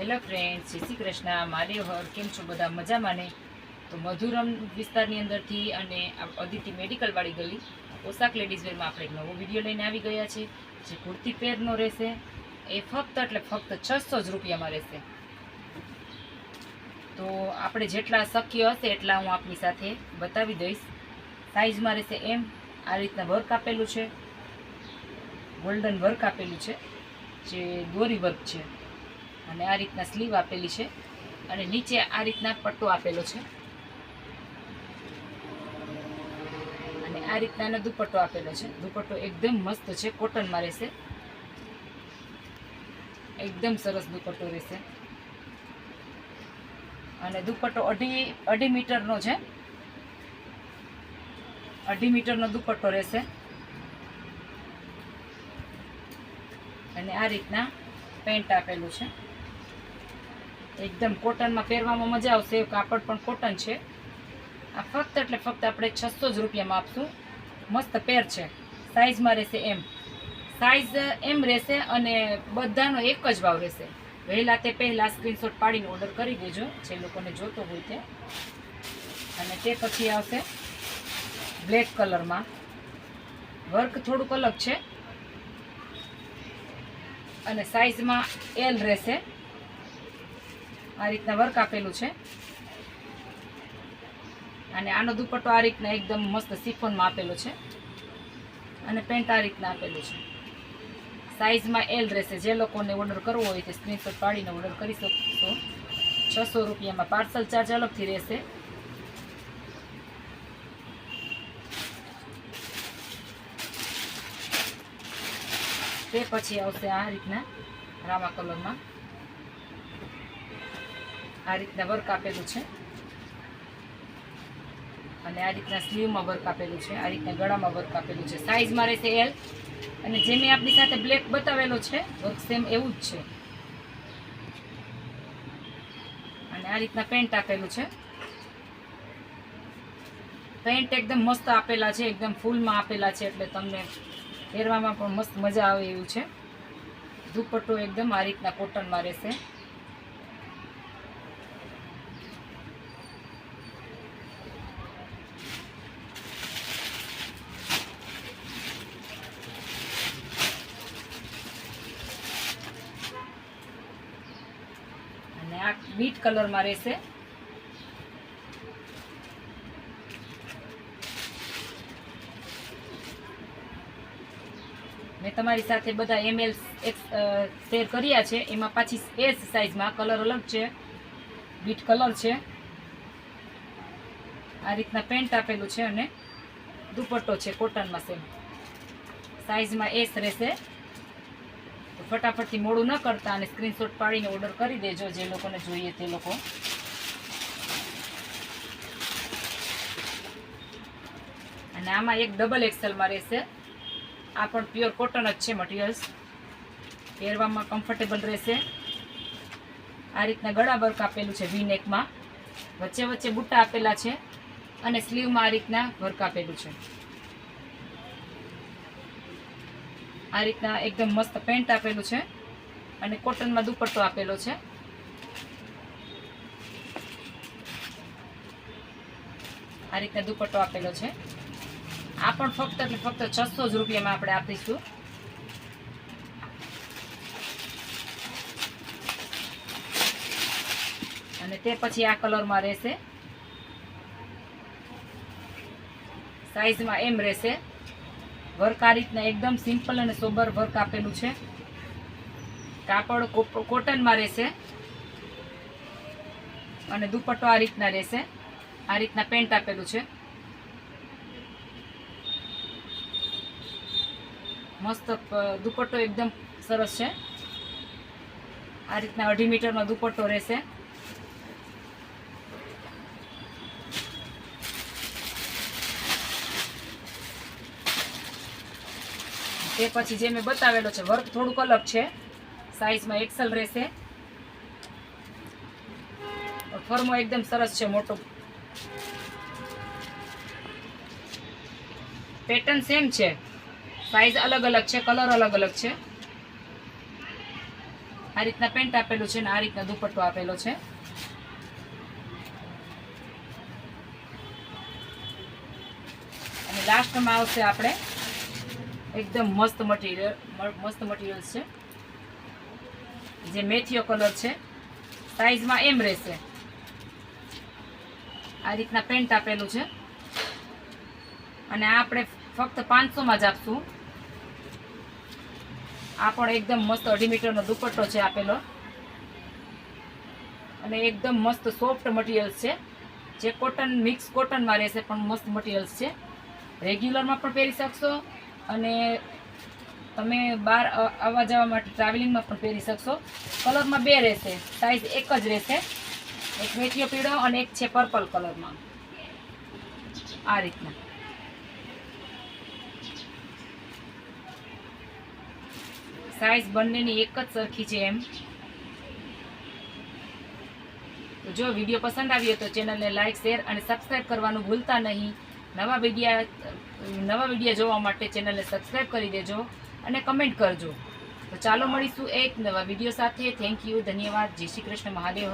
Hello friends, જય શ્રી કૃષ્ણ. મારી હર કેમ છો બધા? મજામાં ને? તો મધુરમ વિસ્તારની અંદરથી અને અદિતિ મેડિકલવાળી ગલી પોશાક લેડીઝ વેરમાં આપણે એક નવો વિડીયો લઈને આવી ગયા છે. જે કુર્તી પેરનો રહેશે એ ફક્ત એટલે ફક્ત 600 જ રૂપિયામાં રહેશે. તો આપણે જેટલા શક્ય હશે એટલા હું આપની સાથે બતાવી દઈશ. સાઇઝમાં રહેશે એમ. આ રીતના વર્ક આપેલું છે, ગોલ્ડન વર્ક આપેલું છે, જે દોરી વર્ક છે. અને આ રીતના સ્લીવ આપેલી છે અને નીચે આ રીતના પટ્ટો આપેલો છે અને આ રીતના દુપટ્ટો આપેલો છે. દુપટ્ટો એકદમ મસ્ત છે, કોટનમાં રહેશે, એકદમ સરસ દુપટ્ટો રહેશે. અને દુપટ્ટો અઢી મીટરનો છે, 2.5 મીટરનો દુપટ્ટો રહેશે. અને આ રીતના પેન્ટ આપેલું છે. એકદમ કોટનમાં પહેરવામાં મજા આવશે. કાપડ પણ કોટન છે. આ ફક્ત એટલે ફક્ત આપણે 600 જ રૂપિયામાં આપશું. મસ્ત પેર છે. સાઇઝમાં રહેશે એમ. સાઇઝ એમ રહેશે અને બધાનો એક જ ભાવ રહેશે. વહેલા તે પહેલાં સ્ક્રીનશોટ પાડીને ઓર્ડર કરી દેજો, જે લોકોને જોતો હોય તે. અને તે પછી આવશે બ્લેક કલરમાં. વર્ક થોડુંક અલગ છે અને સાઇઝમાં એલ રહેશે. આ રીતના વર્ક આપેલું છે અને આનો દુપટ્ટો આ રીતના એકદમ મસ્ત સિફોનમાં આપેલો છે અને પેન્ટ આ રીતના આપેલું છે. સાઇઝમાં એલ રહેશે. જે લોકોને ઓર્ડર કરવો હોય તે સ્ક્રીનશોટ પાડીને ઓર્ડર કરી શકશો. 600 રૂપિયામાં. પાર્સલ ચાર્જ અલગથી રહેશે. તે પછી આવશે આ રીતના રામા કલરમાં. આ રીતના વર્ક આપેલું છે અને આ રીતના સ્લીવમાં વર્ક આપેલું છે. આ રીતના ગળામાં વર્ક આપેલું છે. સાઇઝમાં રહેશે એલ. અને જે મેં આપણી સાથે બ્લેક બતાવેલો છે વર્ક સેમ એવું જ છે. અને આ રીતના પેન્ટ આપેલું છે. પેન્ટ એકદમ મસ્ત આપેલા છે, એકદમ ફૂલમાં આપેલા છે, એટલે તમને પહેરવામાં પણ મસ્ત મજા આવે એવું છે. દુપટ્ટો એકદમ આ રીતના કોટનમાં રહેશે. અને આ બીટ કલરમાં રહેશે. મેં તમારી સાથે બધા ML શેર કર્યા છે. એમાં પાછી એસ સાઇઝમાં કલર અલગ છે, બીટ કલર છે. આ રીતના પેન્ટ આપેલું છે અને દુપટ્ટો છે કોટનમાં સેમ. સાઇઝમાં એસ રહેશે. તો ફટાફટથી મોડું ન કરતા અને સ્ક્રીનશોટ પાડીને ઓર્ડર કરી દેજો, જે લોકોને જોઈએ તે લોકો. અને આમાં એક ડબલ એક્સેલમાં રહેશે. આ પણ પ્યોર કોટન જ છે મટીરિયલ્સ. પહેરવામાં કમ્ફર્ટેબલ રહેશે. આ રીતના ગળા વર્ક આપેલું છે વી નેકમાં. વચ્ચે વચ્ચે બુટ્ટા આપેલા છે અને સ્લીવમાં આ રીતના વર્ક આપેલું છે. આ રીતના એકદમ મસ્ત પેન્ટ આપેલું છે અને કોટનમાં દુપટ્ટો આપેલો છે. આ રીતના દુપટ્ટો આપેલો છે. આ પણ ફક્ત એટલે ફક્ત 600 જ રૂપિયામાં આપણે આપીશું. અને તે પછી આ કલરમાં રહેશે. સાઇઝમાં એમ રહેશે. વર્ક આ રીતના એકદમ સિમ્પલ અને સોબર વર્ક આપેલું છે. કાપડ કોટનમાં રહેશે અને દુપટ્ટો આ રીતના રહેશે. આ રીતના પેન્ટ આપેલું છે. મસ્ત દુપટ્ટો એકદમ સરસ છે. આ રીતના 2.5 મીટરનો દુપટ્ટો રહેશે. તે પછી જે મેં બતાવેલો છે વર્ક થોડુંક અલગ છે. સાઇઝમાં એક્સેલ રહેશે. ફર્મો એકદમ સરસ છે, મોટો. પેટર્ન સેમ છે, સાઇઝ અલગ અલગ છે, કલર અલગ અલગ છે. આ રીતના પેન્ટ આપેલું છે ને આ રીતના દુપટ્ટો આપેલો છે. અને લાસ્ટમાં આવશે આપણે એકદમ મસ્ત મટીરિયલ છે, જે મેથીઓ કલર છે. સાઈઝમાં એમ રહેશે. આ રીતના પેન્ટ આપેલું છે અને આ આપણે ફક્ત 500માં જ આપશું. આ પણ એકદમ મસ્ત 2.5 મીટરનો દુપટ્ટો છે આપેલો અને એકદમ મસ્ત સોફ્ટ મટીરિયલ છે, જે કોટન મિક્સ કોટનમાં રહેશે પણ મસ્ત મટીરિયલ્સ છે. રેગ્યુલરમાં પણ પહેરી શકશો અને તમે બહાર આવવા જવા માટે ટ્રાવેલિંગમાં પણ પહેરી શકશો. કલરમાં 2 રહેશે, સાઈઝ એક જ રહેશે, એક મેથીઓ પીળો અને એક છે પર્પલ કલરમાં. આ રીતના સાઈઝ બંનેની એક જ સરખી છે એમ. તો જો વિડીયો પસંદ આવ્યો તો ચેનલને લાઈક, શેર અને સબસ્ક્રાઈબ કરવાનું ભૂલતા નહીં. નવા વિડીયો જોવા માટે ચેનલને સબસ્ક્રાઈબ કરી દેજો અને કમેન્ટ કરજો. તો ચાલો મળીશું એક નવા વિડીયો સાથે. થેન્ક યુ, ધન્યવાદ. જય શ્રી કૃષ્ણ, મહાદેવ.